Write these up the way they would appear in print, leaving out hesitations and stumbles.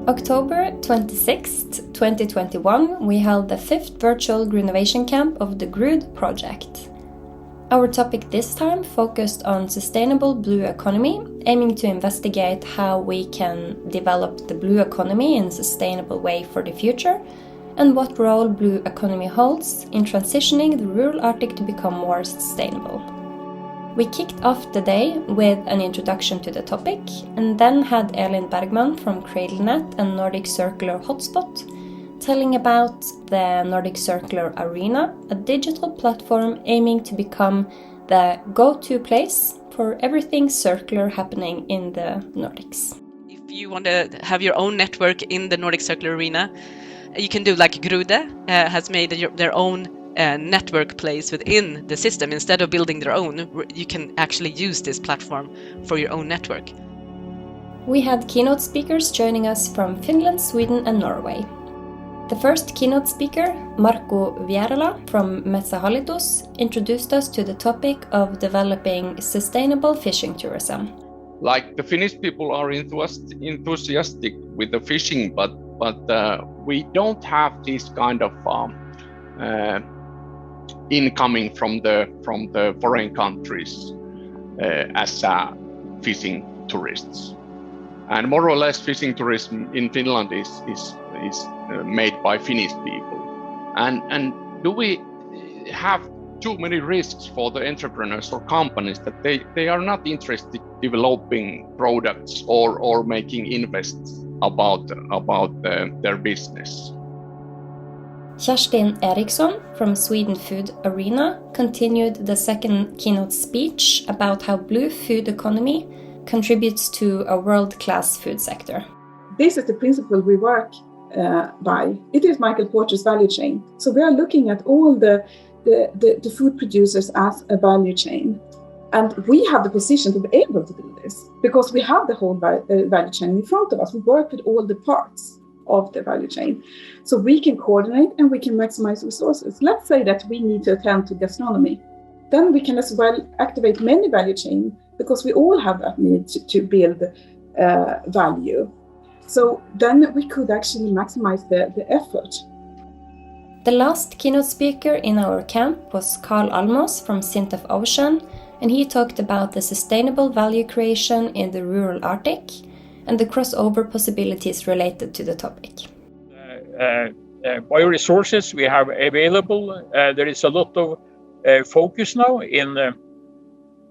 October 26th, 2021, we held the 5th virtual Greenovation Camp of the GRUD project. Our topic this time focused on sustainable blue economy, aiming to investigate how we can develop the blue economy in a sustainable way for the future, and what role blue economy holds in transitioning the rural Arctic to become more sustainable. We kicked off the day with an introduction to the topic, and then had Elin Bergman from CradleNet and Nordic Circular Hotspot telling about the Nordic Circular Arena, a digital platform aiming to become the go-to place for everything circular happening in the Nordics. If you want to have your own network in the Nordic Circular Arena, you can do like Grude has made their own network place within the system. Instead of building their own, you can actually use this platform for your own network. We had keynote speakers joining us from Finland, Sweden and Norway. The first keynote speaker, Marko Vierala from Metsähallitus, introduced us to the topic of developing sustainable fishing tourism. Like the Finnish people are enthusiastic with the fishing, but we don't have this kind of incoming from the foreign countries as fishing tourists, and more or less fishing tourism in Finland is made by Finnish people. And do we have too many risks for the entrepreneurs or companies that they are not interested in developing products or making invests about their business? Kerstin Eriksson from Sweden Food Arena continued the second keynote speech about how blue food economy contributes to a world-class food sector. This is the principle we work by. It is Michael Porter's value chain. So we are looking at all the food producers as a value chain. And we have the position to be able to do this because we have the whole value chain in front of us. We work with all the parts of the value chain. So we can coordinate and we can maximize resources. Let's say that we need to attend to gastronomy. Then we can as well activate many value chain because we all have that need to build value. So then we could actually maximize the effort. The last keynote speaker in our camp was Carl Almos from Sintef Ocean, and he talked about the sustainable value creation in the rural Arctic and the crossover possibilities related to the topic. Bioresources we have available. There is a lot of focus now in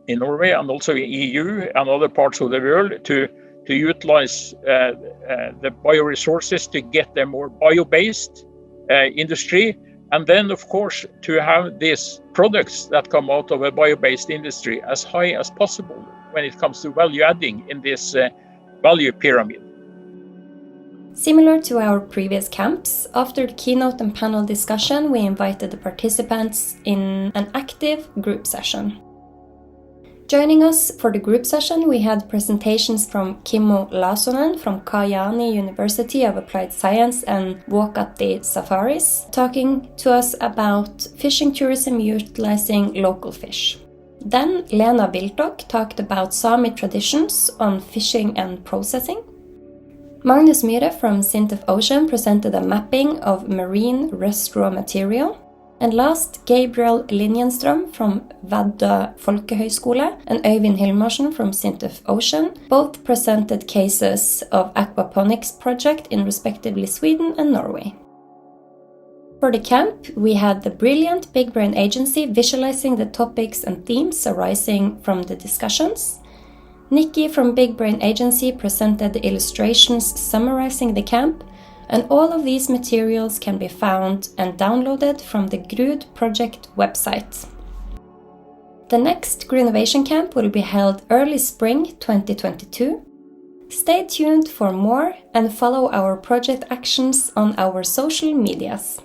Norway and also in EU and other parts of the world to utilize the bioresources to get a more bio-based industry, and then of course to have these products that come out of a bio-based industry as high as possible when it comes to value adding in this value pyramid. Similar to our previous camps, after the keynote and panel discussion, we invited the participants in an active group session. Joining us for the group session, we had presentations from Kimmo Laasonen from Kajaani University of Applied Science and Vuokatti Safaris, talking to us about fishing tourism utilizing local fish. Then Lena Wiltok talked about Sami traditions on fishing and processing. Magnus Myhre from Sintef Ocean presented a mapping of marine rest raw material. And last, Gabriel Linjenström from Vaddø Folkehøgskole and Øyvind Hilmarsen from Sintef Ocean both presented cases of aquaponics project in respectively Sweden and Norway. For the camp, we had the brilliant Big Brain Agency visualizing the topics and themes arising from the discussions. Nikki from Big Brain Agency presented the illustrations summarizing the camp, and all of these materials can be found and downloaded from the GRUD project website. The next Greenovation Camp will be held early spring 2022. Stay tuned for more and follow our project actions on our social medias.